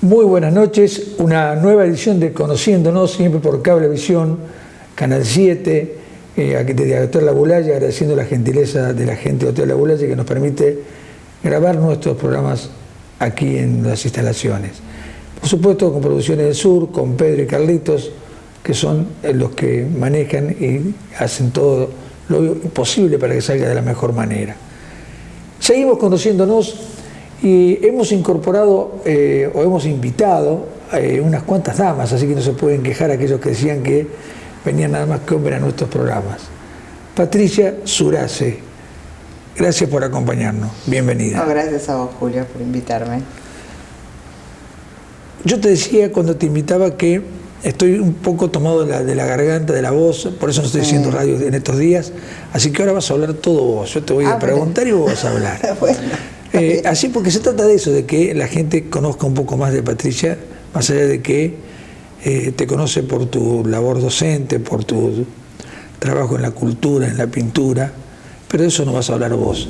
Muy buenas noches, una nueva edición de Conociéndonos, siempre por Cablevisión, Canal 7, de Hotel La Bulaya, agradeciendo la gentileza de la gente de Hotel La Bulaya que nos permite grabar nuestros programas aquí en las instalaciones. Por supuesto con Producciones del Sur, con Pedro y Carlitos, que son los que manejan y hacen todo lo posible para que salga de la mejor manera. Seguimos conociéndonos y hemos incorporado o hemos invitado unas cuantas damas, así que no se pueden quejar aquellos que decían que venían nada más que hombres a nuestros programas. Patricia Surace, gracias por acompañarnos, bienvenida. No, gracias a vos, Julio, por invitarme. Yo te decía cuando te invitaba que estoy un poco tomado de la garganta, de la voz, por eso no estoy haciendo radio en estos días, así que ahora vas a hablar todo vos, yo te voy a preguntar y vos vas a hablar. Bueno. Así porque se trata de eso, de que la gente conozca un poco más de Patricia, más allá de que te conoce por tu labor docente, por tu trabajo en la cultura, en la pintura, pero de eso no vas a hablar vos.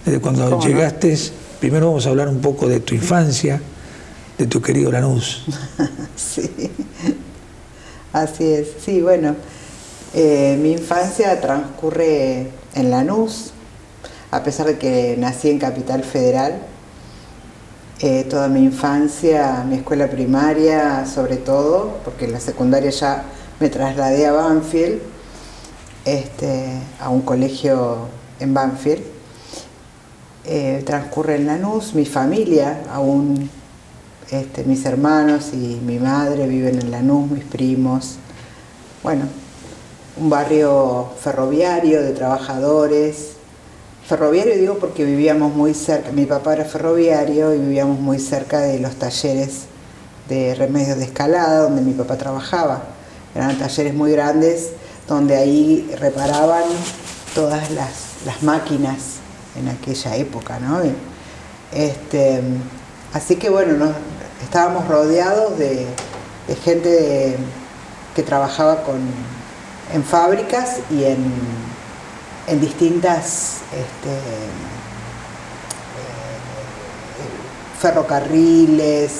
Desde cuando llegaste, primero vamos a hablar un poco de tu infancia, de tu querido Lanús. Sí, así es. Sí, bueno, mi infancia transcurre en Lanús, a pesar de que nací en Capital Federal. Toda mi infancia, mi escuela primaria sobre todo, porque en la secundaria ya me trasladé a Banfield, a un colegio en Banfield. Transcurre en Lanús. Mi familia aún, mis hermanos y mi madre viven en Lanús, mis primos. Bueno, un barrio ferroviario de trabajadores. Ferroviario digo porque vivíamos muy cerca, mi papá era ferroviario y vivíamos muy cerca de los talleres de Remedios de Escalada, donde mi papá trabajaba. Eran talleres muy grandes donde ahí reparaban todas las máquinas en aquella época, ¿no? Así que bueno, estábamos rodeados de gente que trabajaba en fábricas y en distintas ferrocarriles.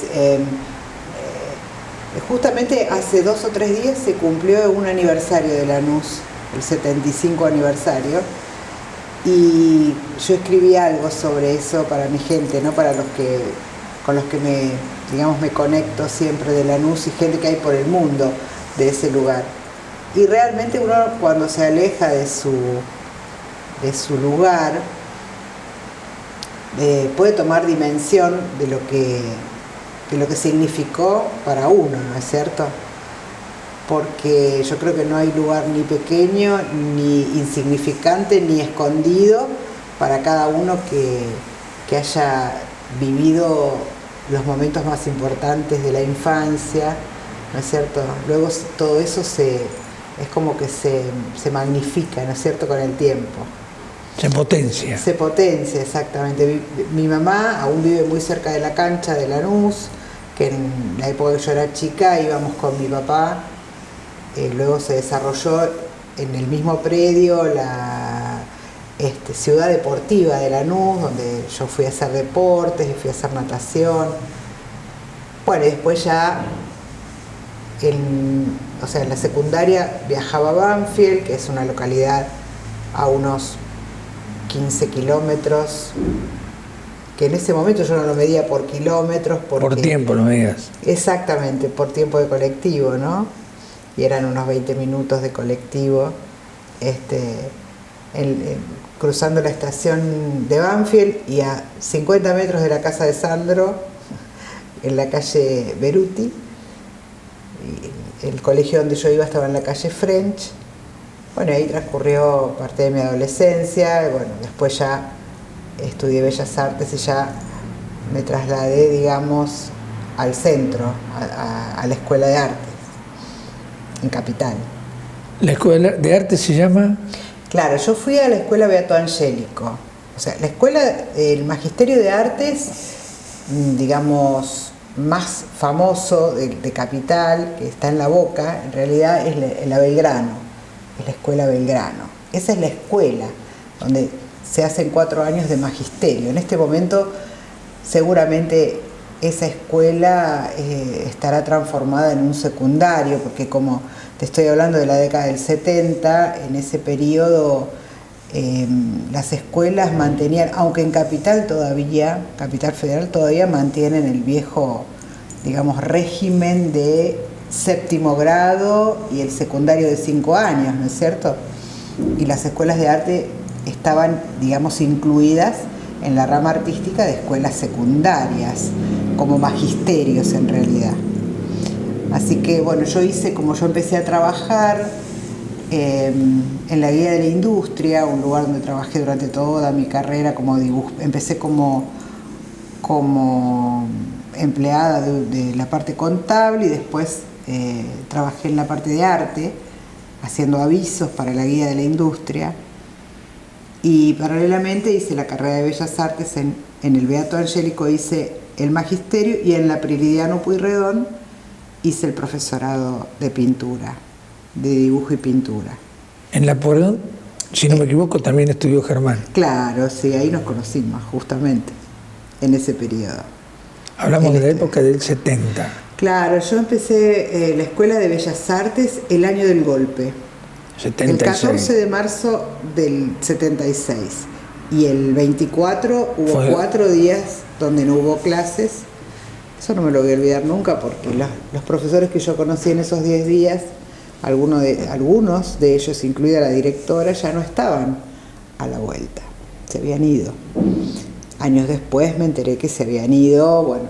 Justamente hace 2 o 3 días se cumplió un aniversario de Lanús, el 75 aniversario, y yo escribí algo sobre eso para mi gente, ¿no? Para con los que me conecto siempre de Lanús y gente que hay por el mundo de ese lugar. Y realmente uno cuando se aleja de su lugar puede tomar dimensión de lo que significó para uno, ¿no es cierto? Porque yo creo que no hay lugar ni pequeño, ni insignificante, ni escondido para cada uno que haya vivido los momentos más importantes de la infancia, ¿no es cierto? Luego todo eso es como que se magnifica, ¿no es cierto?, con el tiempo. Se potencia. Se potencia, exactamente. Mi mamá aún vive muy cerca de la cancha de Lanús, que en la época que yo era chica íbamos con mi papá. Luego se desarrolló en el mismo predio la ciudad deportiva de Lanús, donde yo fui a hacer deportes y fui a hacer natación. Bueno, y después ya en la secundaria viajaba a Banfield, que es una localidad a unos 15 kilómetros, que en ese momento yo no lo medía por kilómetros. Por tiempo lo medías. Exactamente, por tiempo de colectivo, ¿no? Y eran unos 20 minutos de colectivo, cruzando la estación de Banfield y a 50 metros de la casa de Sandro, en la calle Beruti. El colegio donde yo iba estaba en la calle French. Bueno, ahí transcurrió parte de mi adolescencia. Bueno, después ya estudié Bellas Artes y ya me trasladé, digamos, al centro, a la Escuela de Artes, en Capital. ¿La Escuela de Artes se llama? Claro, yo fui a la Escuela Beato Angélico. O sea, la escuela, el Magisterio de Artes, digamos, más famoso de Capital, que está en La Boca, en realidad es la Belgrano, es la Escuela Belgrano. Esa es la escuela donde se hacen 4 años de magisterio. En este momento seguramente esa escuela estará transformada en un secundario, porque como te estoy hablando de la década del 70, en ese periodo las escuelas mantenían, aunque en Capital Federal todavía mantienen el viejo, digamos, régimen de séptimo grado y el secundario de 5 años, ¿no es cierto? Y las escuelas de arte estaban, digamos, incluidas en la rama artística de escuelas secundarias, como magisterios en realidad. Así que bueno, como yo empecé a trabajar en la Guía de la Industria, un lugar donde trabajé durante toda mi carrera como empecé como empleada de la parte contable y después trabajé en la parte de arte, haciendo avisos para la Guía de la Industria, y paralelamente hice la carrera de Bellas Artes en el Beato Angélico, hice el magisterio, y en la Prilidiano Pueyrredón hice el profesorado de pintura, de dibujo y pintura. En la Pueyrredón, si no me equivoco, también estudió Germán. Claro, sí, ahí nos conocimos justamente, en ese periodo. Hablamos de la época del 70. Claro, yo empecé la Escuela de Bellas Artes el año del golpe. 76. El 14 de marzo del 76. Y el 24 hubo 4 días donde no hubo clases. Eso no me lo voy a olvidar nunca, porque los profesores que yo conocí en esos 10 días, algunos de ellos, incluida la directora, ya no estaban a la vuelta. Se habían ido. Años después me enteré que se habían ido, bueno,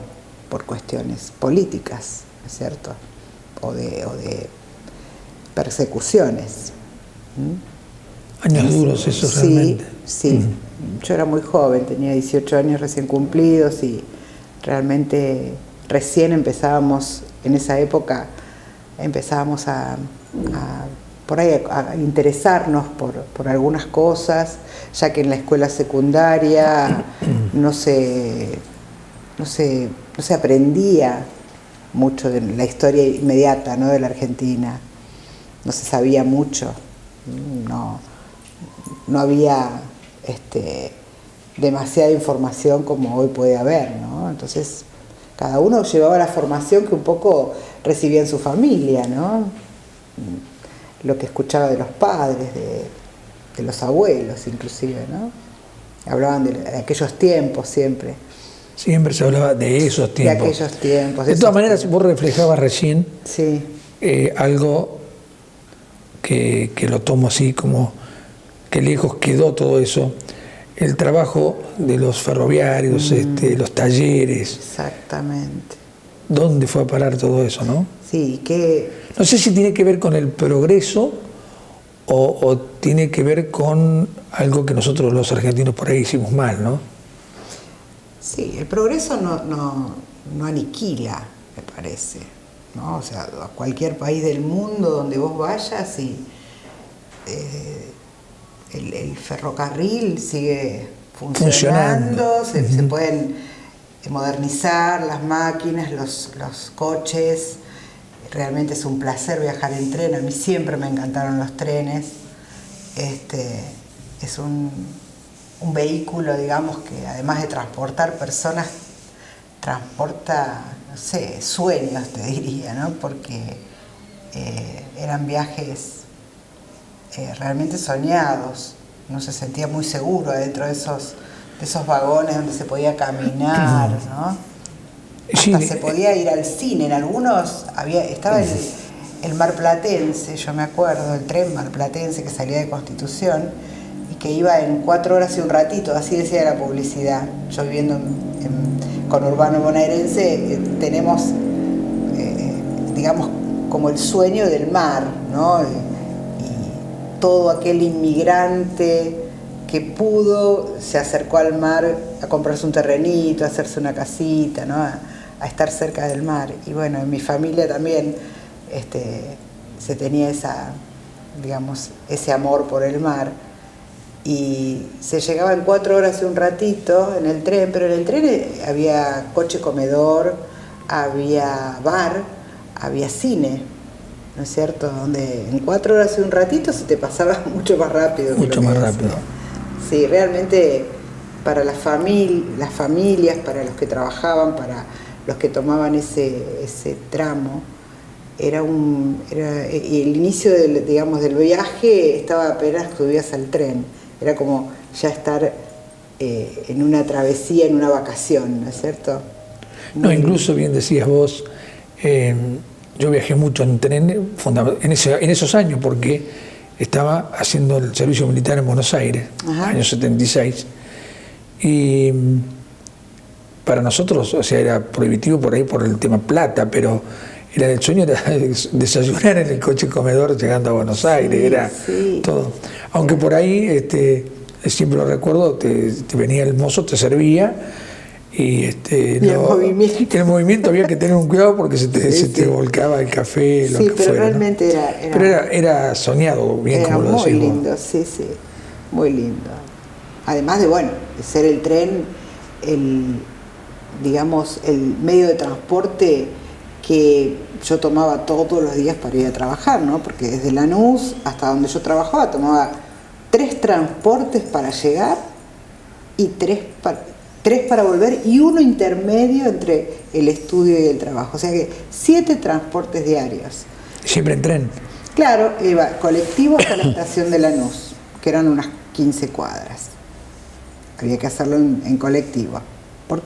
por cuestiones políticas, ¿no es cierto? O de persecuciones. Años duros esos, realmente. Sí. Yo era muy joven, tenía 18 años recién cumplidos, y realmente recién empezábamos, en esa época, por ahí a interesarnos por algunas cosas, ya que en la escuela secundaria no se aprendía mucho de la historia inmediata, ¿no?, de la Argentina. No se sabía mucho, no había demasiada información como hoy puede haber, ¿no? Entonces cada uno llevaba la formación que un poco recibía en su familia, ¿no? Lo que escuchaba de los padres, de los abuelos inclusive, ¿no? Hablaban de aquellos tiempos siempre. Siempre se hablaba de esos tiempos. De aquellos tiempos. De todas maneras, vos reflejabas recién algo que lo tomo así como que lejos quedó todo eso. El trabajo de los ferroviarios, los talleres. Exactamente. ¿Dónde fue a parar todo eso, no? Sí, que... No sé si tiene que ver con el progreso o tiene que ver con algo que nosotros los argentinos por ahí hicimos mal, ¿no? Sí, el progreso no aniquila, me parece, ¿no? O sea, a cualquier país del mundo donde vos vayas y el ferrocarril sigue funcionando. Se pueden modernizar las máquinas, los coches. Realmente es un placer viajar en tren. A mí siempre me encantaron los trenes. Es un vehículo, digamos, que además de transportar personas, transporta, no sé, sueños, te diría, ¿no? Porque eran viajes realmente soñados. Uno se sentía muy seguro adentro de esos vagones donde se podía caminar, ¿no? Hasta se podía ir al cine. En algunos estaba el marplatense, yo me acuerdo, el tren marplatense que salía de Constitución y que iba en 4 horas y un ratito, así decía la publicidad. Yo viviendo en conurbano bonaerense, tenemos, digamos, como el sueño del mar, ¿no? Y todo aquel inmigrante que pudo se acercó al mar a comprarse un terrenito, a hacerse una casita, ¿no? A estar cerca del mar. Y bueno, en mi familia también se tenía ese amor por el mar. Y se llegaba en 4 horas y un ratito en el tren, pero en el tren había coche comedor, había bar, había cine, ¿no es cierto? Donde en 4 horas y un ratito se te pasaba mucho más rápido. Mucho más rápido. Sí, realmente para las familias, para los que trabajaban, para los que tomaban ese tramo. Era el inicio del viaje estaba apenas subías al tren. Era como ya estar en una travesía, en una vacación, ¿no es cierto? No, incluso bien decías vos, yo viajé mucho en tren en esos años porque estaba haciendo el servicio militar en Buenos Aires, año 76, y para nosotros, o sea, era prohibitivo por ahí por el tema plata, pero el sueño era desayunar en el coche comedor llegando a Buenos Aires, era todo. Aunque por ahí, siempre lo recuerdo, te venía el mozo, te servía, y el movimiento había que tener un cuidado porque se te volcaba el café, lo que pero fuera, realmente ¿no? Pero era soñado, bien era como lo decís. Muy lindo, sí, muy lindo. Además de ser el tren, el medio de transporte que yo tomaba todos los días para ir a trabajar, ¿no? Porque desde Lanús hasta donde yo trabajaba tomaba 3 transportes para llegar y 3 para volver y uno intermedio entre el estudio y el trabajo. O sea que 7 transportes diarios. ¿Siempre en tren? Claro, iba colectivo hasta la estación de Lanús, que eran unas 15 cuadras. Había que hacerlo en colectivo, por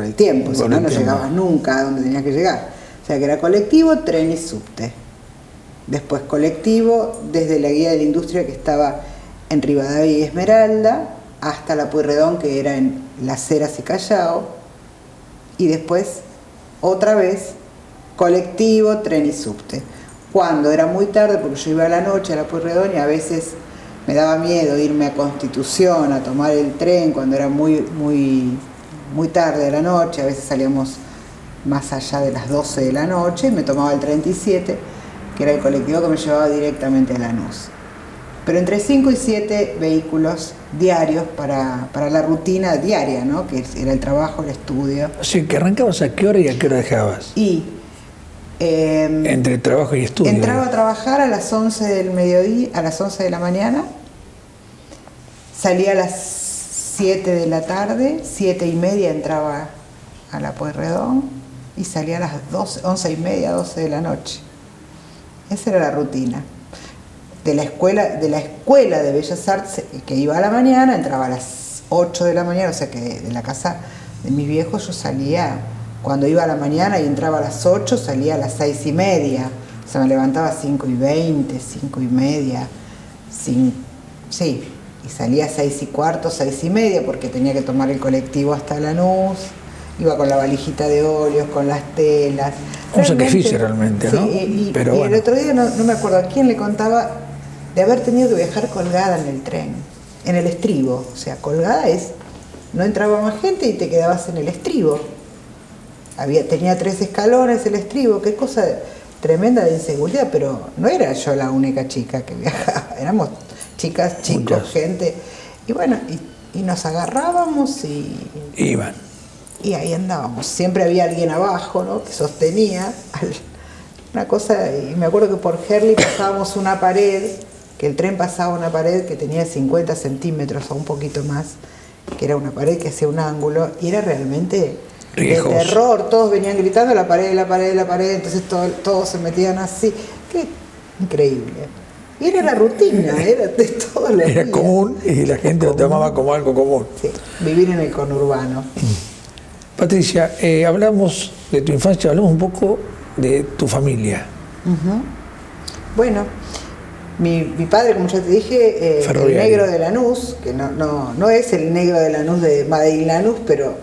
el tiempo, si no llegabas nunca a donde tenías que llegar. O sea que era colectivo, tren y subte. Después colectivo desde la guía de la industria que estaba en Rivadavia y Esmeralda hasta la Pueyrredón, que era en Las Heras y Callao, y después otra vez colectivo, tren y subte. Cuando era muy tarde, porque yo iba a la noche a la Pueyrredón y a veces me daba miedo irme a Constitución a tomar el tren cuando era muy tarde de la noche, a veces salíamos más allá de las 12 de la noche, y me tomaba el 37, que era el colectivo que me llevaba directamente a Lanús. Pero entre 5 y 7 vehículos diarios para la rutina diaria, ¿no? Que era el trabajo, el estudio. O sea, que arrancabas a qué hora y a qué hora dejabas. Entre trabajo y estudio. Entraba a trabajar a las 11 del mediodía, a las 11 de la mañana, salía a las 7 de la tarde, 7:30 entraba a la Pueyrredón y salía a las 11:30, 12 de la noche. Esa era la rutina. De la escuela de Bellas Artes, que iba a la mañana, entraba a las 8 de la mañana, o sea que de la casa de mis viejos yo salía, cuando iba a la mañana y entraba a las 8, salía a las 6:30, o sea, me levantaba a 5:20, 5:30, y salía a 6:15, 6:30, porque tenía que tomar el colectivo hasta Lanús, iba con la valijita de óleos, con las telas. Un sacrificio realmente, ¿no? Y bueno. El otro día, no me acuerdo a quién le contaba de haber tenido que viajar colgada en el tren, en el estribo. O sea, colgada no entraba más gente y te quedabas en el estribo. Tenía 3 escalones el estribo, qué cosa tremenda de inseguridad, pero no era yo la única chica que viajaba, éramos chicas, chicos, muchas. Gente. Y bueno, y nos agarrábamos y iban. Y ahí andábamos. Siempre había alguien abajo, ¿no? Que sostenía una cosa. Y me acuerdo que por Herli pasábamos una pared, que el tren pasaba una pared que tenía 50 centímetros o un poquito más, que era una pared que hacía un ángulo, y era realmente riesgoso. De terror. Todos venían gritando la pared, la pared, la pared, entonces todos se metían así. Qué increíble. Y era la rutina, era de todos los días. Era común y la gente lo tomaba como algo común. Sí, vivir en el conurbano. Patricia, hablamos de tu infancia, hablamos un poco de tu familia. Bueno, mi padre, como ya te dije, el negro de Lanús, que no es el negro de Lanús de Madrid Lanús, pero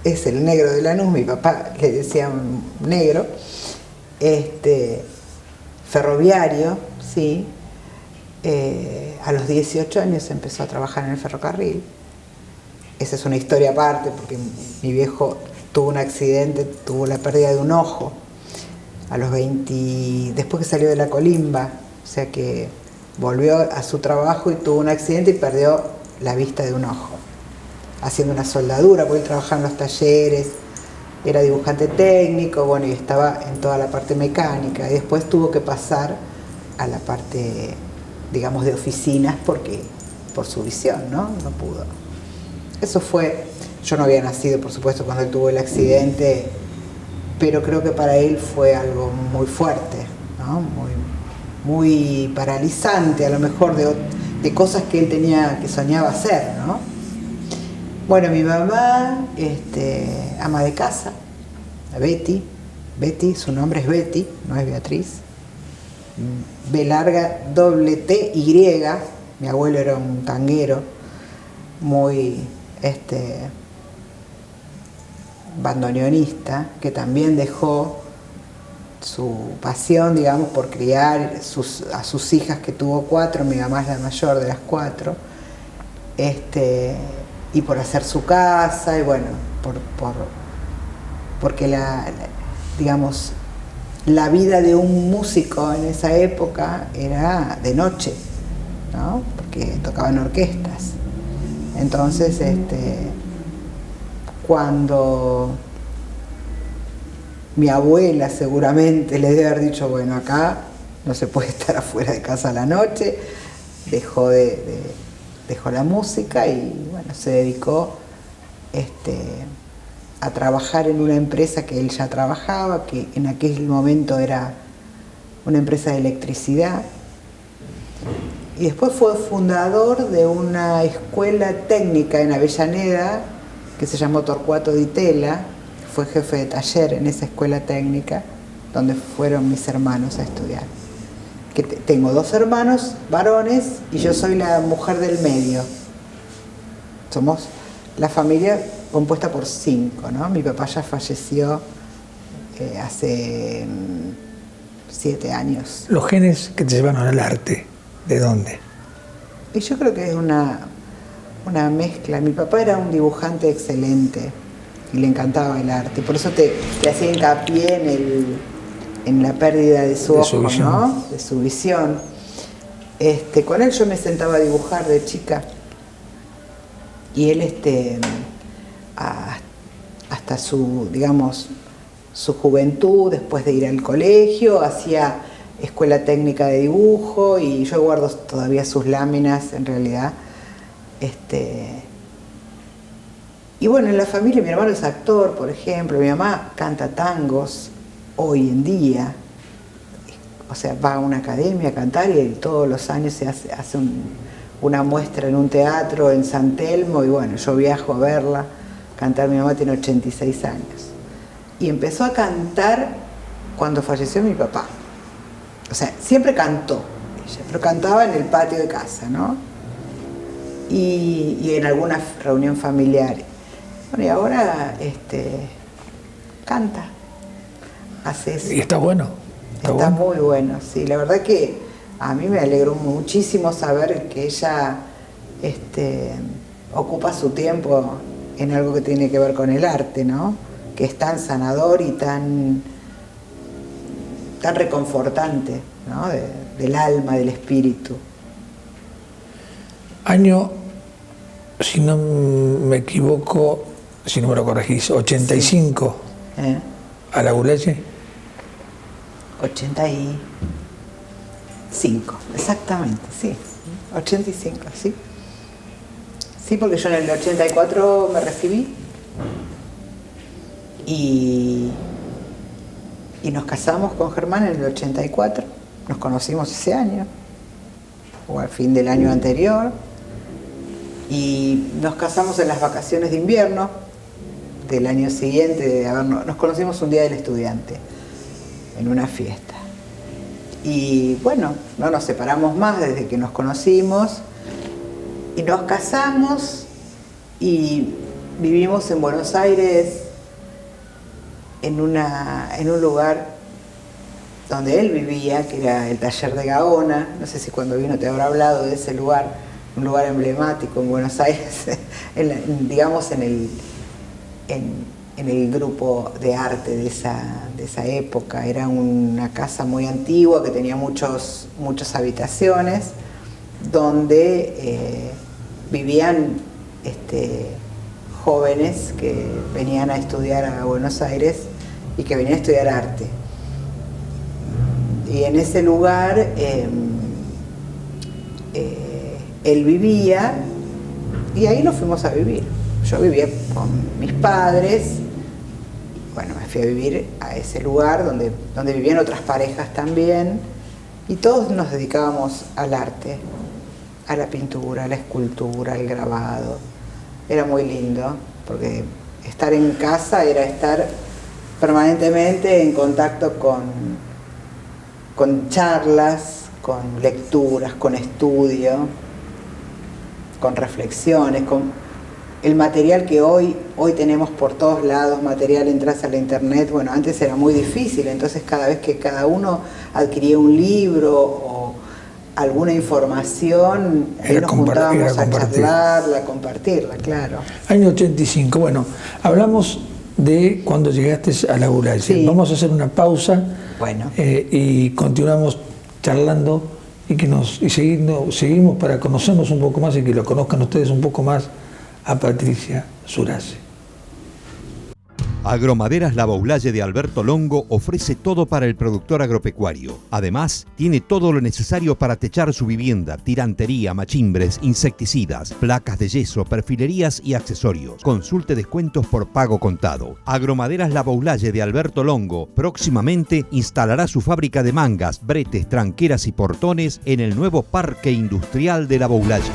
es el negro de Lanús, mi papá le decía negro, ferroviario, sí, a los 18 años empezó a trabajar en el ferrocarril. Esa es una historia aparte, porque mi viejo tuvo un accidente, tuvo la pérdida de un ojo a los 20, después que salió de la colimba, o sea que volvió a su trabajo y tuvo un accidente y perdió la vista de un ojo, haciendo una soldadura, porque él trabajaba en los talleres, era dibujante técnico, bueno, y estaba en toda la parte mecánica, y después tuvo que pasar a la parte, digamos, de oficinas, porque por su visión, ¿no? No pudo. Eso fue, yo no había nacido, por supuesto, cuando él tuvo el accidente, pero creo que para él fue algo muy fuerte, ¿no? Muy paralizante, a lo mejor de cosas que él que soñaba hacer, ¿no? Bueno, mi mamá, ama de casa, Betty, su nombre es Betty, no es Beatriz, B larga, doble T, Y. Mi abuelo era un tanguero muy bandoneonista, que también dejó su pasión, digamos, por criar a sus hijas, que tuvo 4, mi mamá es la mayor de las 4, y por hacer su casa, y bueno, porque digamos, la vida de un músico en esa época era de noche, ¿no? Porque tocaban orquestas. Entonces, cuando mi abuela seguramente le debe haber dicho, bueno, acá no se puede estar afuera de casa a la noche, dejó la música y bueno, se dedicó a trabajar en una empresa que él ya trabajaba, que en aquel momento era una empresa de electricidad. Y después fue fundador de una escuela técnica en Avellaneda que se llamó Torcuato Di Tella. Fue jefe de taller en esa escuela técnica donde fueron mis hermanos a estudiar. Tengo 2 hermanos varones y yo soy la mujer del medio. Somos la familia compuesta por 5, ¿no? Mi papá ya falleció hace 7 años. Los genes que te llevaron al arte, ¿de dónde? Y yo creo que es una mezcla. Mi papá era un dibujante excelente y le encantaba el arte. Por eso te hacía hincapié en la pérdida de su ojo, ¿no? De su visión. Con él yo me sentaba a dibujar de chica y él hasta su, digamos, su juventud, después de ir al colegio, hacía escuela técnica de dibujo y yo guardo todavía sus láminas, en realidad. Y bueno, en la familia mi hermano es actor, por ejemplo, mi mamá canta tangos hoy en día, o sea, va a una academia a cantar y todos los años se hace una muestra en un teatro en San Telmo y bueno, yo viajo a verla cantar. Mi mamá tiene 86 años y empezó a cantar cuando falleció mi papá. O sea, siempre cantó ella, pero cantaba en el patio de casa, ¿no? Y en alguna reunión familiar. Bueno, y ahora canta, hace eso. Y está bueno. Está muy bueno, sí. La verdad que a mí me alegró muchísimo saber que ella ocupa su tiempo en algo que tiene que ver con el arte, ¿no? Que es tan sanador y tan reconfortante, ¿no? Del alma, del espíritu. Año, si no me equivoco, si no me lo corregís, 85, Sí. a la Boulaye. 85, exactamente, sí. 85, sí. Sí, porque yo en el 84 me recibí y nos casamos con Germán en el 84. Nos conocimos ese año, o al fin del año anterior, y nos casamos en las vacaciones de invierno del año siguiente. Nos conocimos un día del estudiante, en una fiesta. Y bueno, no nos separamos más desde que nos conocimos y nos casamos y vivimos en Buenos Aires en un lugar donde él vivía, que era el taller de Gaona. No sé si cuando vino te habrá hablado de ese lugar, un lugar emblemático en Buenos Aires, digamos en el grupo de arte de esa época. Era una casa muy antigua que tenía muchas habitaciones donde vivían jóvenes que venían a estudiar a Buenos Aires y que venían a estudiar arte. Y en ese lugar él vivía y ahí nos fuimos a vivir. yo vivía con mis padres. Bueno, me fui a vivir a ese lugar donde vivían otras parejas también, y todos nos dedicábamos al arte, a la pintura, a la escultura, al grabado. Era muy lindo, porque estar en casa era estar permanentemente en contacto con charlas, con lecturas, con estudio, con reflexiones, con el material que hoy tenemos por todos lados, material, entras a la internet. Bueno, antes era muy difícil, entonces cada vez que cada uno adquiría un libro o alguna información, ahí nos juntábamos a charlarla, a compartirla, claro. Año 85, bueno, hablamos de cuando llegaste a la Boulaye. Sí. Vamos a hacer una pausa, bueno, y continuamos charlando y seguimos para conocernos un poco más y que lo conozcan ustedes un poco más a Patricia Surace. Agromaderas La Boulaye de Alberto Longo ofrece todo para el productor agropecuario. Además, tiene todo lo necesario para techar su vivienda: tirantería, machimbres, insecticidas, placas de yeso, perfilerías y accesorios. Consulte descuentos por pago contado. Agromaderas La Boulaye de Alberto Longo próximamente instalará su fábrica de mangas, bretes, tranqueras y portones en el nuevo Parque Industrial de La Boulaye.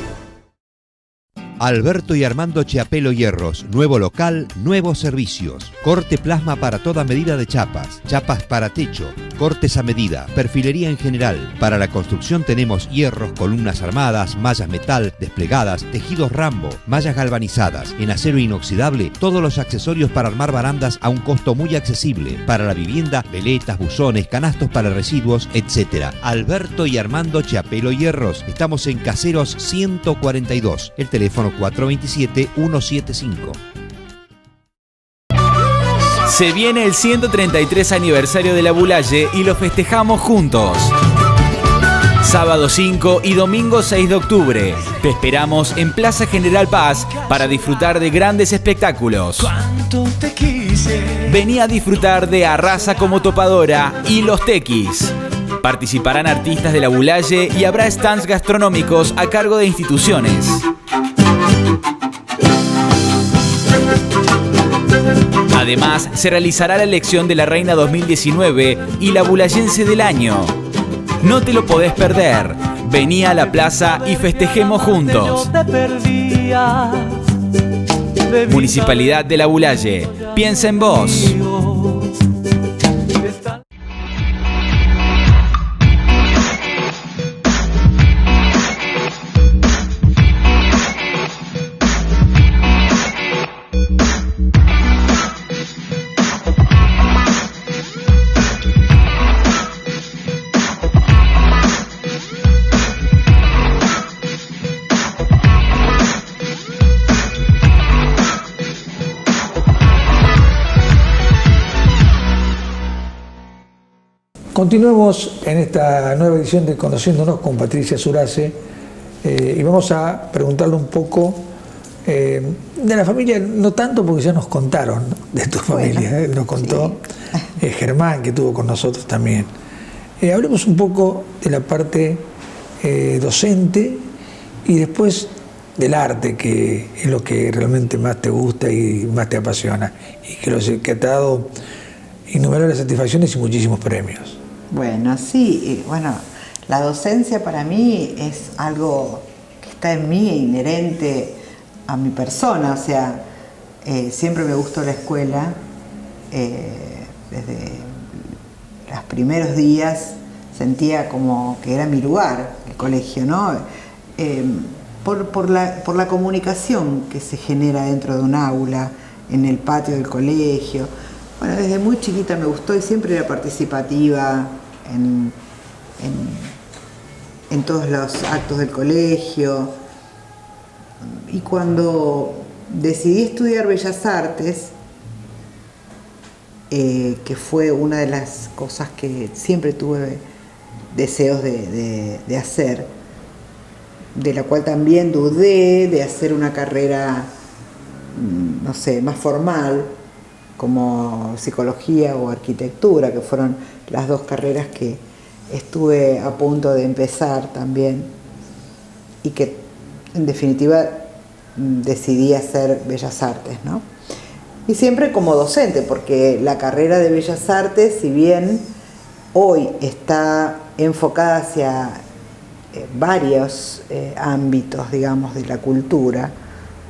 Alberto y Armando Chiapello Hierros, nuevo local, nuevos servicios. Corte plasma para toda medida de chapas, chapas para techo, cortes a medida, perfilería en general. Para la construcción tenemos hierros, columnas armadas, mallas metal, desplegadas, tejidos Rambo, mallas galvanizadas. En acero inoxidable, todos los accesorios para armar barandas a un costo muy accesible. Para la vivienda, veletas, buzones, canastos para residuos, etc. Alberto y Armando Chiapello Hierros. Estamos en Caseros 142. El teléfono 427-175. Se viene el 133 aniversario de la Boulaye y lo festejamos juntos. Sábado 5 y domingo 6 de octubre. Te esperamos en Plaza General Paz para disfrutar de grandes espectáculos. Vení a disfrutar de Arrasa como Topadora y Los Tequis. Participarán artistas de la Boulaye y habrá stands gastronómicos a cargo de instituciones. Además, se realizará la elección de la Reina 2019 y la Boulayense del Año. No te lo podés perder. Vení a la plaza y festejemos juntos. Municipalidad de la Boulaye. Piensa en vos. Continuemos en esta nueva edición de Conociéndonos con Patricia Surace, y vamos a preguntarle un poco de la familia, no tanto porque ya nos contaron de tu familia, nos contó Germán, que estuvo con nosotros también. Hablemos un poco de la parte docente y después del arte, que es lo que realmente más te gusta y más te apasiona, y que te ha dado innumerables satisfacciones y muchísimos premios. Bueno, sí, bueno, la docencia para mí es algo que está en mí, inherente a mi persona, o sea, siempre me gustó la escuela, desde los primeros días sentía como que era mi lugar, el colegio, ¿no? Por la comunicación que se genera dentro de un aula, en el patio del colegio. Bueno, desde muy chiquita me gustó y siempre era participativa en todos los actos del colegio. Y cuando decidí estudiar Bellas Artes, que fue una de las cosas que siempre tuve deseos de hacer, de la cual también dudé de hacer una carrera, no sé, más formal, como psicología o arquitectura, que fueron las dos carreras que estuve a punto de empezar también, y que en definitiva decidí hacer Bellas Artes, ¿no? Y siempre como docente, porque la carrera de Bellas Artes, si bien hoy está enfocada hacia varios ámbitos, digamos, de la cultura,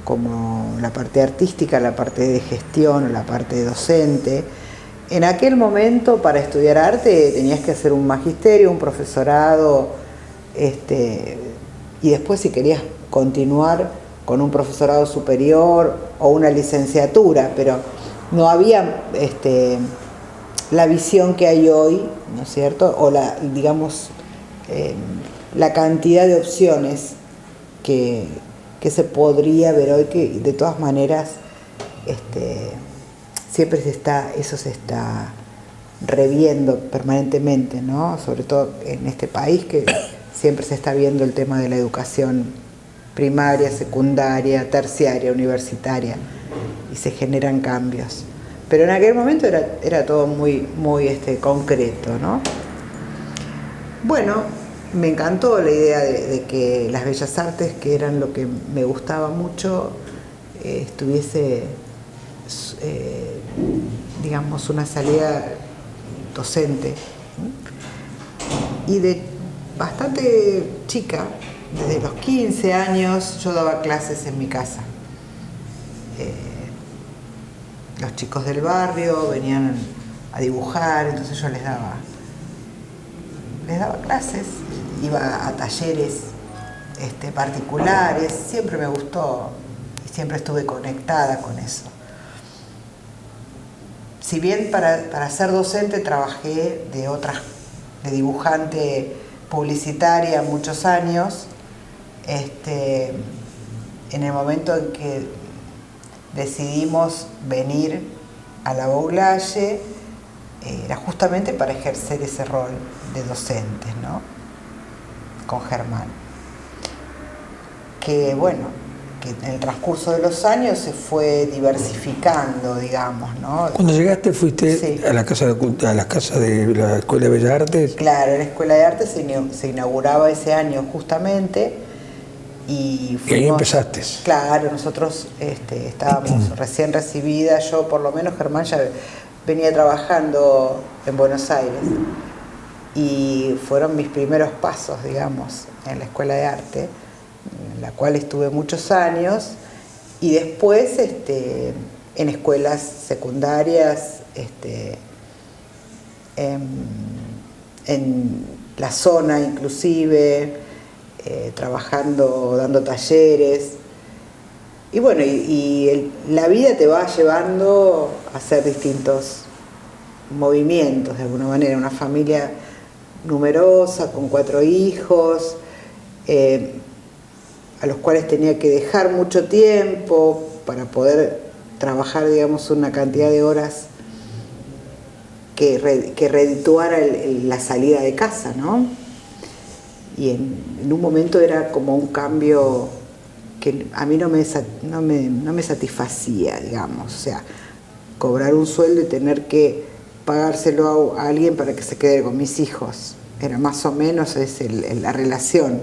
como la parte artística, la parte de gestión, la parte docente. En aquel momento, para estudiar arte, tenías que hacer un magisterio, un profesorado, y después, si querías continuar con un profesorado superior o una licenciatura, pero no había la visión que hay hoy, ¿no es cierto? O la cantidad de opciones que se podría ver hoy, que de todas maneras siempre eso se está reviendo permanentemente, ¿no? Sobre todo en este país, que siempre se está viendo el tema de la educación primaria, secundaria, terciaria, universitaria, y se generan cambios. Pero en aquel momento era todo muy concreto, ¿no? Bueno, me encantó la idea de que las Bellas Artes, que eran lo que me gustaba mucho, estuviese, digamos, una salida docente. Y de bastante chica, desde los 15 años, yo daba clases en mi casa. Los chicos del barrio venían a dibujar, entonces yo les daba clases, iba a talleres particulares, siempre me gustó y siempre estuve conectada con eso. Si bien para ser docente trabajé de dibujante publicitaria muchos años, en el momento en que decidimos venir a la Boulaye, era justamente para ejercer ese rol de docentes, ¿no? Con Germán. Que bueno, que en el transcurso de los años se fue diversificando, digamos, ¿no? Cuando llegaste fuiste sí. a la casa de la Escuela de Bellas Artes. Claro, la Escuela de Arte se inauguraba ese año justamente. Y ahí empezaste. Claro, nosotros estábamos recién recibidas, yo por lo menos, Germán ya venía trabajando en Buenos Aires, y fueron mis primeros pasos, digamos, en la Escuela de Arte, en la cual estuve muchos años, y después en escuelas secundarias, en la zona inclusive, trabajando, dando talleres, y bueno, la vida te va llevando a hacer distintos movimientos de alguna manera. Una familia numerosa, con 4 hijos, a los cuales tenía que dejar mucho tiempo para poder trabajar, digamos, una cantidad de horas que redituara la salida de casa, ¿no? Y en un momento era como un cambio que a mí no me satisfacía, digamos. O sea, cobrar un sueldo y tener que pagárselo a alguien para que se quede con mis hijos. Era más o menos la relación.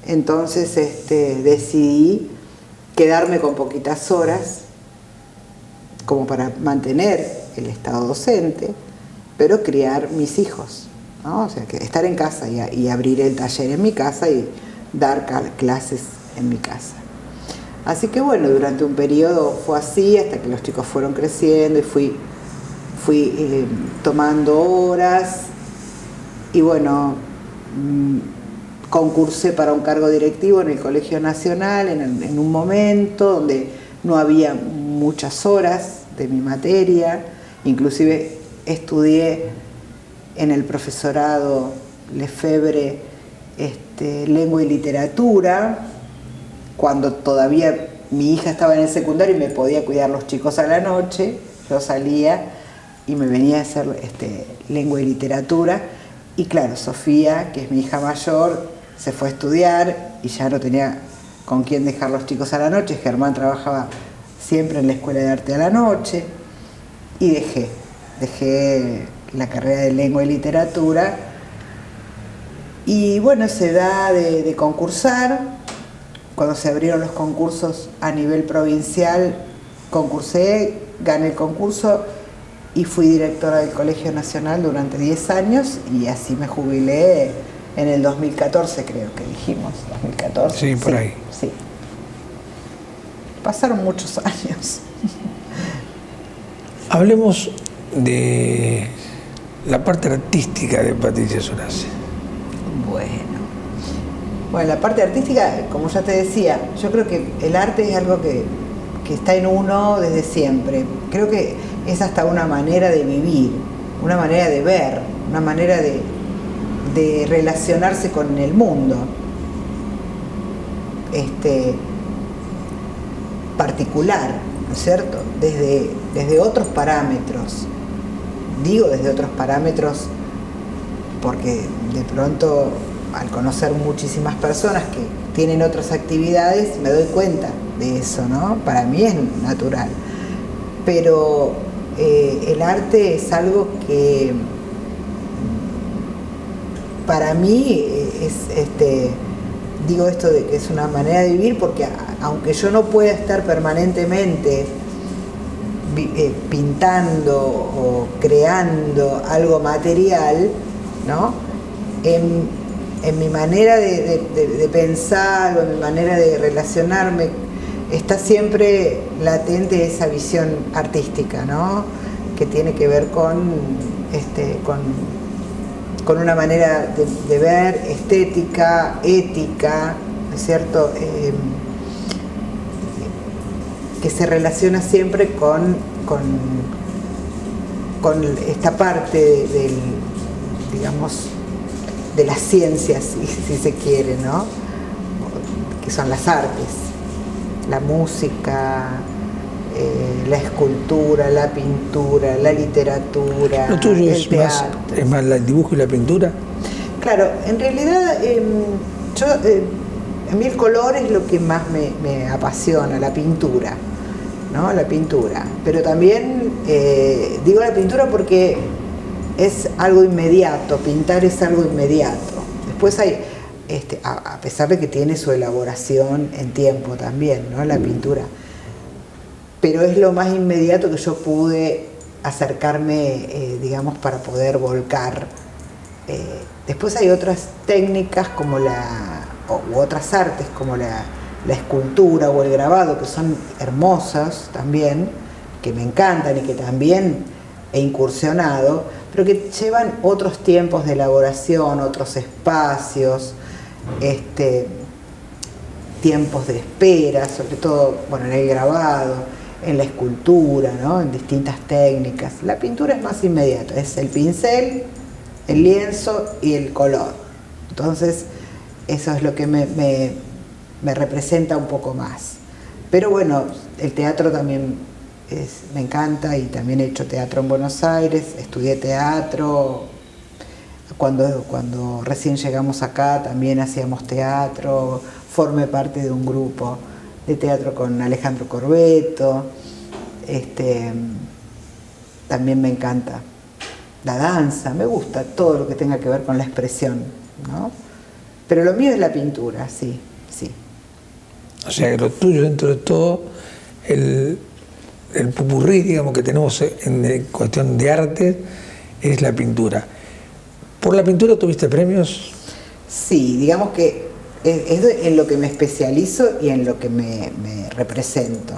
Entonces decidí quedarme con poquitas horas como para mantener el estado docente, pero criar mis hijos, ¿no? O sea, que estar en casa y abrir el taller en mi casa y dar clases en mi casa. Así que bueno, durante un periodo fue así, hasta que los chicos fueron creciendo y fui tomando horas, y bueno, concursé para un cargo directivo en el Colegio Nacional en un momento donde no había muchas horas de mi materia, inclusive estudié en el profesorado Lefebvre lengua y literatura, cuando todavía mi hija estaba en el secundario y me podía cuidar los chicos a la noche. Yo salía y me venía a hacer lengua y literatura, y claro, Sofía, que es mi hija mayor, se fue a estudiar y ya no tenía con quién dejar los chicos a la noche. Germán trabajaba siempre en la Escuela de Arte a la noche, y dejé la carrera de lengua y literatura. Y bueno, se da de concursar, cuando se abrieron los concursos a nivel provincial, concursé, gané el concurso y fui directora del Colegio Nacional durante 10 años y así me jubilé en el 2014, creo que dijimos, 2014. Sí, por ahí. Sí. Pasaron muchos años. Hablemos de la parte artística de Patricia Sorace. Bueno, la parte artística, como ya te decía, yo creo que el arte es algo que está en uno desde siempre. Creo que es hasta una manera de vivir, una manera de ver, una manera de relacionarse con el mundo. Particular, ¿no es cierto? Desde otros parámetros. Digo desde otros parámetros porque de pronto, al conocer muchísimas personas que tienen otras actividades, me doy cuenta de eso, ¿no? Para mí es natural. Pero el arte es algo que para mí digo esto de que es una manera de vivir porque aunque yo no pueda estar permanentemente pintando o creando algo material, ¿no? En mi manera de pensar o en mi manera de relacionarme está siempre latente esa visión artística, ¿no? Que tiene que ver con una manera de ver, estética, ética, ¿no es cierto? Que se relaciona siempre con esta parte digamos, de las ciencias, si se quiere, ¿no? Que son las artes, la música, la escultura, la pintura, la literatura, ¿Lo tuyo el teatro. es más el dibujo y la pintura? Claro, en realidad a mí el color es lo que más me apasiona, la pintura, ¿no? La pintura. Pero también digo la pintura porque es algo inmediato, pintar es algo inmediato. Después hay, a pesar de que tiene su elaboración en tiempo también, ¿no? La pintura. Pero es lo más inmediato que yo pude acercarme, digamos, para poder volcar. Después hay otras técnicas como u otras artes como la escultura o el grabado, que son hermosas también, que me encantan y que también he incursionado, pero que llevan otros tiempos de elaboración, otros espacios, tiempos de espera, sobre todo, bueno, en el grabado, en la escultura, ¿no? En distintas técnicas. La pintura es más inmediata, es el pincel, el lienzo y el color. Entonces, eso es lo que me representa un poco más. Pero bueno, el teatro también me encanta y también he hecho teatro en Buenos Aires, estudié teatro. Cuando recién llegamos acá también hacíamos teatro, formé parte de un grupo de teatro con Alejandro Corvetto. También me encanta la danza, me gusta todo lo que tenga que ver con la expresión, ¿no? Pero lo mío es la pintura, sí. O sea, que lo tuyo dentro de todo, el popurrí, digamos, que tenemos en cuestión de arte, es la pintura. ¿Por la pintura tuviste premios? Sí, digamos que es en lo que me especializo y en lo que me represento,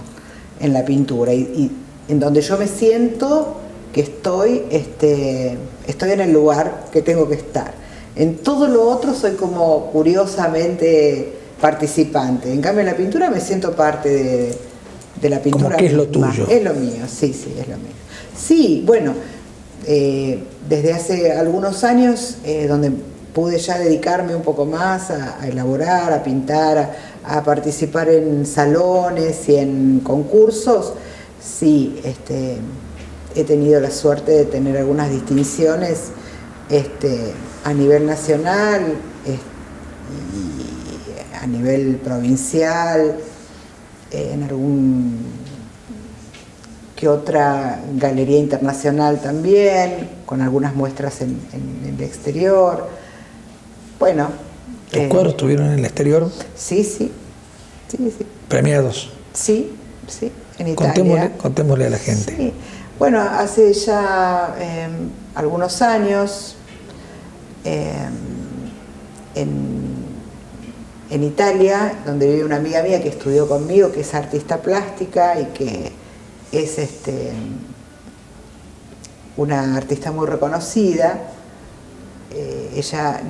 en la pintura. Y en donde yo me siento que estoy en el lugar que tengo que estar. En todo lo otro soy como curiosamente participante. En cambio en la pintura me siento parte de la pintura. ¿Cómo que es lo tuyo? Es lo mío, sí, es lo mío. Sí, bueno, desde hace algunos años, donde pude ya dedicarme un poco más a elaborar, a pintar, a participar en salones y en concursos, sí, he tenido la suerte de tener algunas distinciones a nivel nacional y a nivel provincial, en algún que otra galería internacional también, con algunas muestras en el exterior. Bueno. ¿Tus cuadros estuvieron en el exterior? Sí. Sí, sí. Premiados. Sí, sí, en Italia. Contémosle a la gente. Sí. Bueno, hace ya algunos años en Italia, donde vive una amiga mía que estudió conmigo, que es artista plástica y que es una artista muy reconocida, ella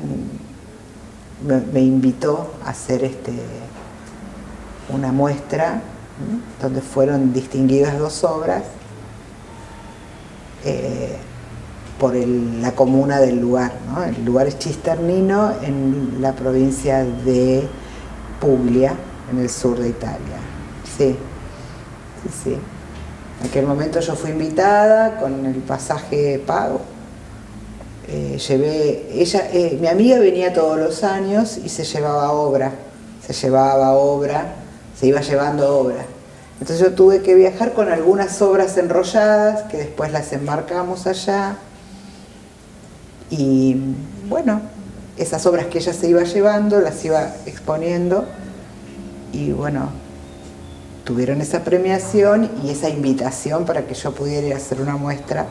me invitó a hacer una muestra donde fueron distinguidas 2 obras por la comuna del lugar, ¿no? El lugar es Cisternino, en la provincia de Puglia, en el sur de Italia. Sí, sí, sí. En aquel momento yo fui invitada con el pasaje pago. Mi amiga venía todos los años y se llevaba obra, se iba llevando obra. Entonces yo tuve que viajar con algunas obras enrolladas que después las embarcamos allá. Y bueno, esas obras que ella se iba llevando las iba exponiendo y bueno, tuvieron esa premiación y esa invitación para que yo pudiera ir a hacer una muestra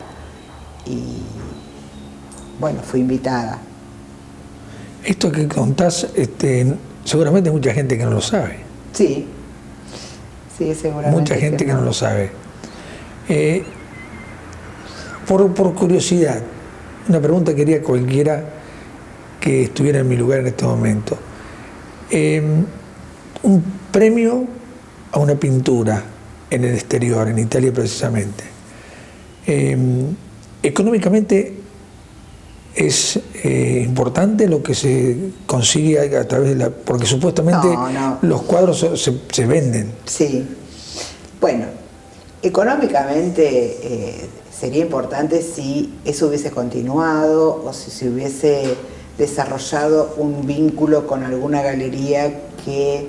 y bueno, fui invitada. Esto que contás, seguramente hay mucha gente que no lo sabe. Sí, sí, seguramente. Mucha gente que no lo sabe. Por curiosidad, una pregunta que haría cualquiera que estuviera en mi lugar en este momento. Un premio a una pintura en el exterior, en Italia precisamente. Económicamente es importante lo que se consigue a través de porque supuestamente los cuadros se venden. Sí. Bueno, económicamente sería importante si eso hubiese continuado o si se hubiese desarrollado un vínculo con alguna galería que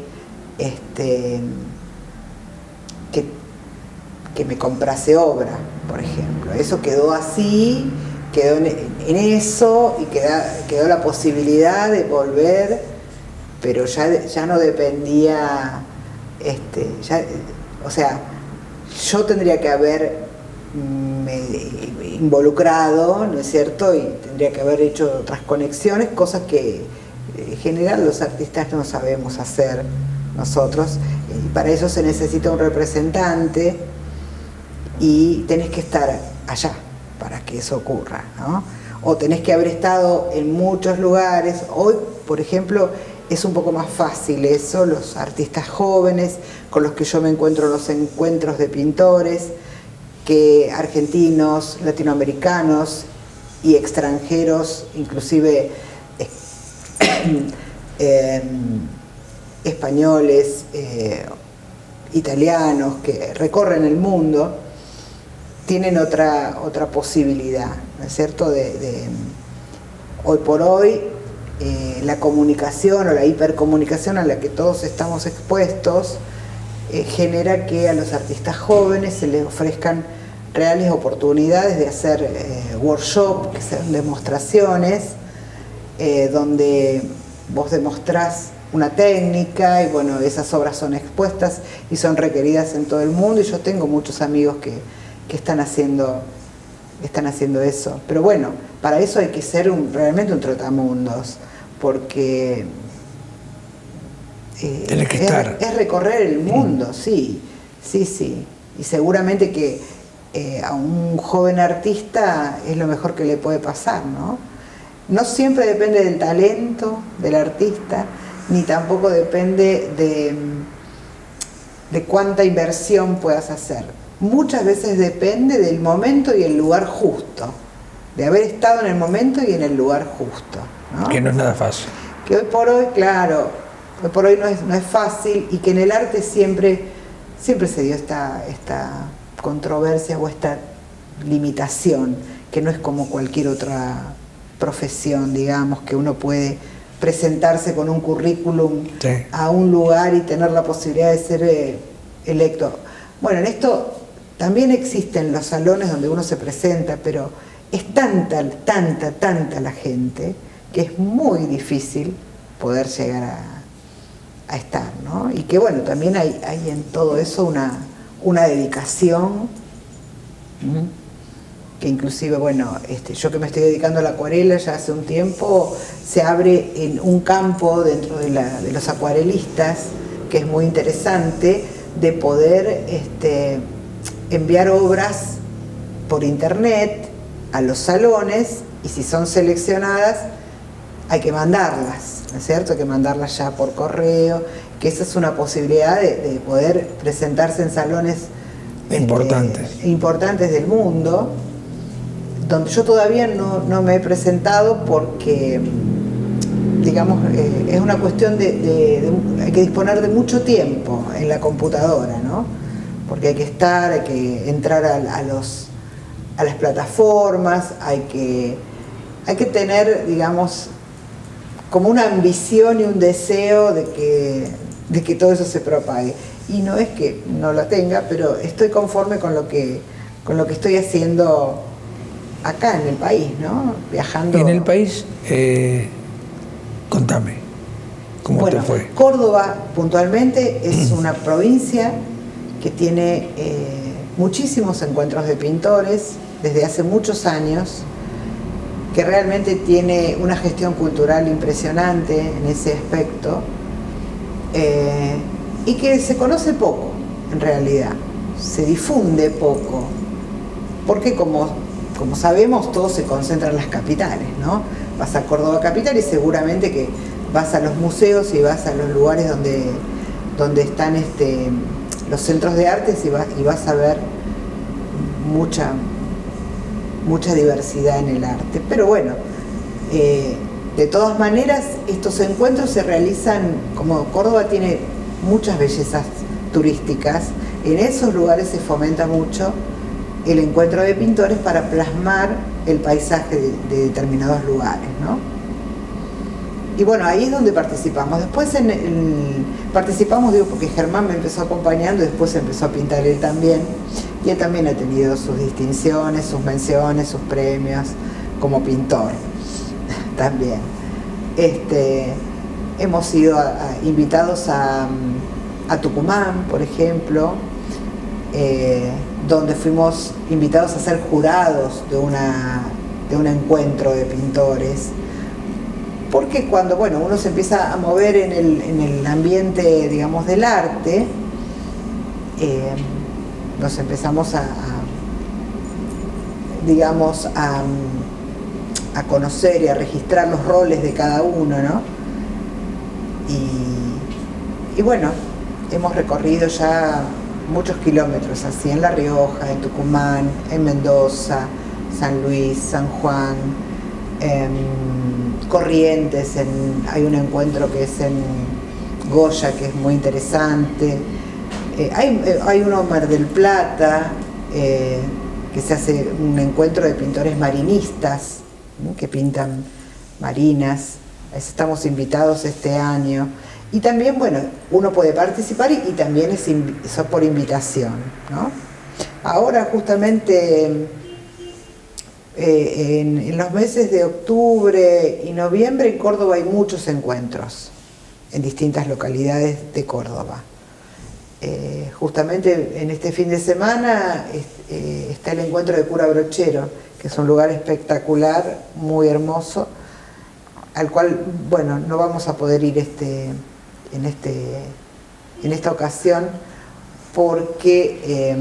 me comprase obra, por ejemplo. Eso quedó así, quedó en eso y quedó la posibilidad de volver, pero ya no dependía, o sea, yo tendría que haber involucrado, ¿no es cierto? Y tendría que haber hecho otras conexiones, cosas que en general los artistas no sabemos hacer nosotros, y para eso se necesita un representante y tenés que estar allá para que eso ocurra, ¿no? O tenés que haber estado en muchos lugares. Hoy, por ejemplo, es un poco más fácil eso, los artistas jóvenes con los que yo me encuentro en los encuentros de pintores, que argentinos, latinoamericanos y extranjeros, inclusive españoles, italianos, que recorren el mundo, tienen otra posibilidad, ¿no es cierto? Hoy por hoy, la comunicación o la hipercomunicación a la que todos estamos expuestos genera que a los artistas jóvenes se les ofrezcan reales oportunidades de hacer workshops, que sean demostraciones, donde vos demostrás una técnica y bueno, esas obras son expuestas y son requeridas en todo el mundo, y yo tengo muchos amigos que están haciendo eso. Pero bueno, para eso hay que ser realmente un trotamundos, porque es recorrer el mundo, sí. Y seguramente que a un joven artista es lo mejor que le puede pasar, ¿no? No siempre depende del talento del artista, ni tampoco depende de cuánta inversión puedas hacer. Muchas veces depende del momento y el lugar justo, de haber estado en el momento y en el lugar justo, ¿no? Que no es nada fácil. Que hoy por hoy, claro, hoy por hoy no es fácil, y que en el arte siempre se dio esta controversia o esta limitación, que no es como cualquier otra profesión, digamos, que uno puede presentarse con un currículum a un lugar y tener la posibilidad de ser electo. Bueno, en esto también existen los salones donde uno se presenta, pero es tanta la gente que es muy difícil poder llegar a estar, ¿no? Y que bueno, también hay en todo eso una dedicación, que inclusive, bueno, yo que me estoy dedicando a la acuarela ya hace un tiempo, se abre en un campo dentro de los acuarelistas, que es muy interesante, de poder enviar obras por internet a los salones, y si son seleccionadas hay que mandarlas, ¿no es cierto? Hay que mandarlas ya por correo, que esa es una posibilidad de poder presentarse en salones importantes del mundo, donde yo todavía no me he presentado porque, digamos, es una cuestión hay que disponer de mucho tiempo en la computadora, ¿no? Porque hay que entrar a las plataformas, hay que tener, digamos, como una ambición y un deseo de que todo eso se propague. Y no es que no la tenga, pero estoy conforme con lo que estoy haciendo acá en el país, ¿no? Viajando. Y en el país, contame, ¿cómo te fue? Córdoba, puntualmente, es una provincia que tiene muchísimos encuentros de pintores desde hace muchos años, que realmente tiene una gestión cultural impresionante en ese aspecto, y que se conoce poco, en realidad, se difunde poco, porque como sabemos, todo se concentra en las capitales, ¿no? Vas a Córdoba capital y seguramente que vas a los museos y vas a los lugares donde están los centros de artes y vas a ver mucha diversidad en el arte. Pero bueno, de todas maneras, estos encuentros se realizan, como Córdoba tiene muchas bellezas turísticas, en esos lugares se fomenta mucho el encuentro de pintores para plasmar el paisaje de determinados lugares, ¿no? Y bueno, ahí es donde participamos. Después participamos, digo, porque Germán me empezó acompañando y después empezó a pintar él también. Y él también ha tenido sus distinciones, sus menciones, sus premios como pintor también. Hemos sido invitados a Tucumán, por ejemplo, donde fuimos invitados a ser jurados de un encuentro de pintores. Porque cuando uno se empieza a mover en el ambiente, digamos, del arte, nos empezamos a conocer y a registrar los roles de cada uno, ¿no? Y bueno, hemos recorrido ya muchos kilómetros así, en La Rioja, en Tucumán, en Mendoza, San Luis, San Juan, Corrientes, hay un encuentro que es en Goya, que es muy interesante. Hay uno en Mar del Plata, que se hace un encuentro de pintores marinistas, ¿no? Que pintan marinas. Estamos invitados este año. Y también, bueno, uno puede participar y también eso por invitación, ¿no? Ahora justamente en los meses de octubre y noviembre en Córdoba hay muchos encuentros en distintas localidades de Córdoba. Justamente en este fin de semana está el encuentro de Cura Brochero, que es un lugar espectacular, muy hermoso, al cual, bueno, no vamos a poder ir en esta ocasión porque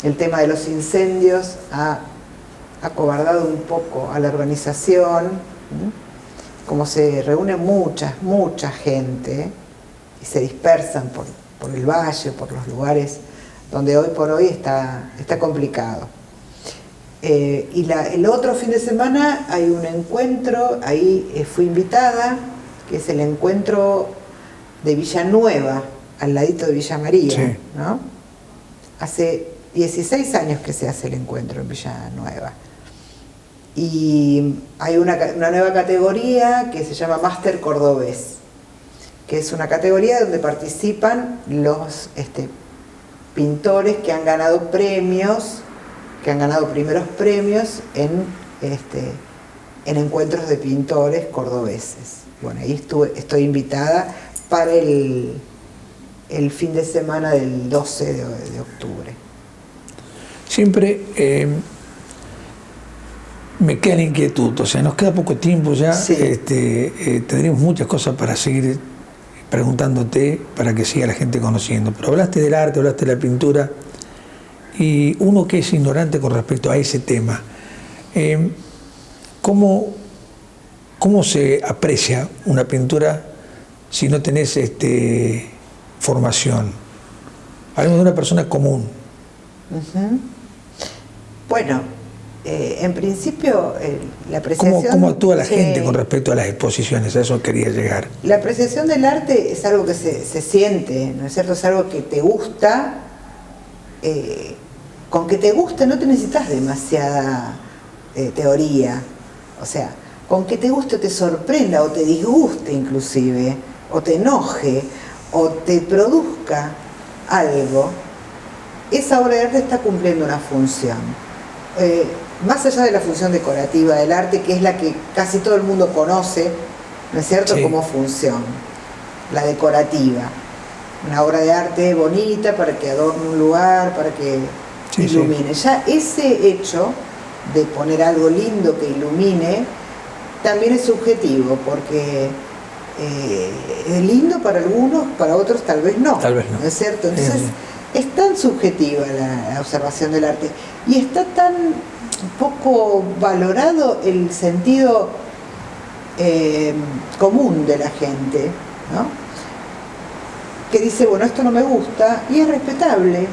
el tema de los incendios ha acobardado un poco a la organización, como se reúne mucha gente y se dispersan por el valle, por los lugares donde hoy por hoy está complicado. Y el otro fin de semana hay un encuentro, ahí fui invitada, que es el encuentro de Villanueva, al ladito de Villa María, sí, ¿no? Hace 16 años que se hace el encuentro en Villanueva. Y hay una nueva categoría que se llama Máster Cordobés, que es una categoría donde participan los pintores que han ganado premios, que han ganado primeros premios en encuentros de pintores cordobeses. Bueno, ahí estoy invitada para el fin de semana del 12 de octubre. Siempre me queda la inquietud, o sea, nos queda poco tiempo ya, Sí. Tendríamos muchas cosas para seguir preguntándote, para que siga la gente conociendo, pero hablaste del arte, hablaste de la pintura, y uno que es ignorante con respecto a ese tema, ¿cómo se aprecia una pintura si no tenés formación? Hablamos de una persona común. Uh-huh. Bueno, en principio la apreciación... ¿Cómo actúa la gente con respecto a las exposiciones? A eso quería llegar. La apreciación del arte es algo que se siente, ¿no es cierto? Es algo que te gusta. Con que te guste no te necesitas demasiada teoría. O sea, con que te guste o te sorprenda o te disguste inclusive, o te enoje, o te produzca algo, esa obra de arte está cumpliendo una función. Más allá de la función decorativa del arte, que es la que casi todo el mundo conoce, ¿no es cierto?, sí, como función, la decorativa. Una obra de arte bonita para que adorne un lugar, para que ilumine. Sí. Ya ese hecho de poner algo lindo que ilumine también es subjetivo, porque es lindo para algunos, para otros tal vez no. Tal vez no. ¿No es cierto? Entonces es tan subjetiva la observación del arte y está tan poco valorado el sentido común de la gente, ¿no? Que dice, bueno, esto no me gusta, y es respetable,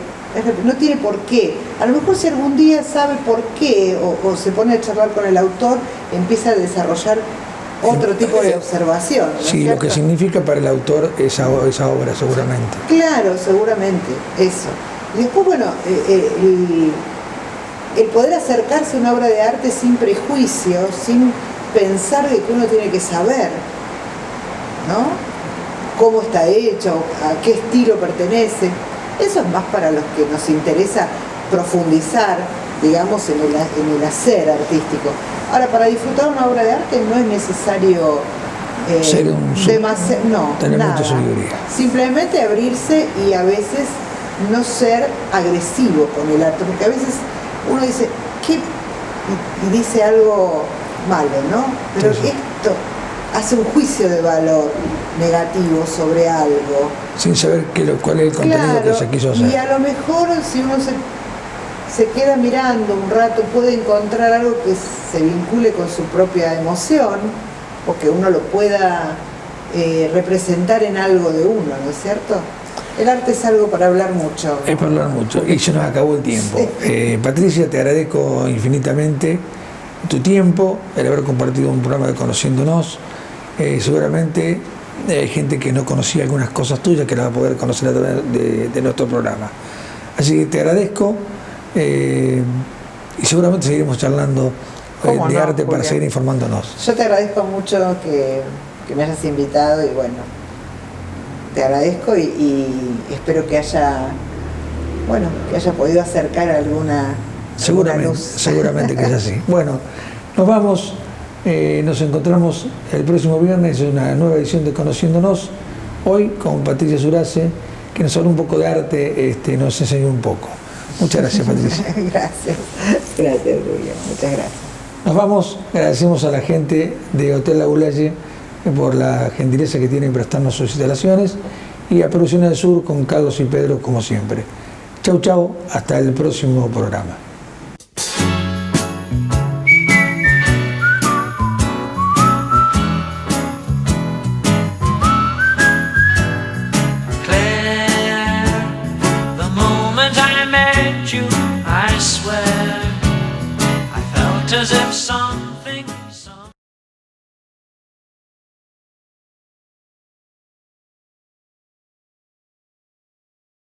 no tiene por qué. A lo mejor si algún día sabe por qué o se pone a charlar con el autor, empieza a desarrollar otro tipo de observación, ¿no? Sí, lo que significa para el autor esa obra, seguramente. Claro, seguramente, eso. Y después, bueno, el poder acercarse a una obra de arte sin prejuicios, sin pensar de que uno tiene que saber, ¿no?, cómo está hecho, a qué estilo pertenece. Eso es más para los que nos interesa profundizar, digamos, en el hacer artístico. Ahora, para disfrutar una obra de arte no es necesario tener mucha sabiduría. Simplemente abrirse y a veces no ser agresivo con el arte, porque a veces uno dice, ¿qué? Y dice algo malo, ¿no? Pero sí, esto hace un juicio de valor negativo sobre algo. Sin saber cuál es el contenido que se quiso hacer. Y a lo mejor si uno se queda mirando un rato puede encontrar algo que se vincule con su propia emoción o que uno lo pueda representar en algo de uno, ¿no es cierto? El arte es algo para hablar mucho. Es para hablar mucho y se nos acabó el tiempo. Sí. Patricia, te agradezco infinitamente tu tiempo, el haber compartido un programa de Conociéndonos. Seguramente hay gente que no conocía algunas cosas tuyas que las va a poder conocer a través de nuestro programa. Así que te agradezco y seguramente seguiremos charlando de arte para seguir informándonos. Yo te agradezco mucho que me hayas invitado y bueno, te agradezco y espero que haya podido acercar alguna luz. Seguramente que es así. Bueno, nos vamos. Nos encontramos el próximo viernes en una nueva edición de Conociéndonos, hoy con Patricia Surace, que nos habló un poco de arte, nos enseñó un poco. Muchas gracias, Patricia. Gracias, Rubio, muchas gracias. Nos vamos, agradecemos a la gente de Hotel La Boulaye por la gentileza que tienen en prestarnos sus instalaciones y a Producciones del Sur con Carlos y Pedro como siempre. Chau, chau, hasta el próximo programa. As if some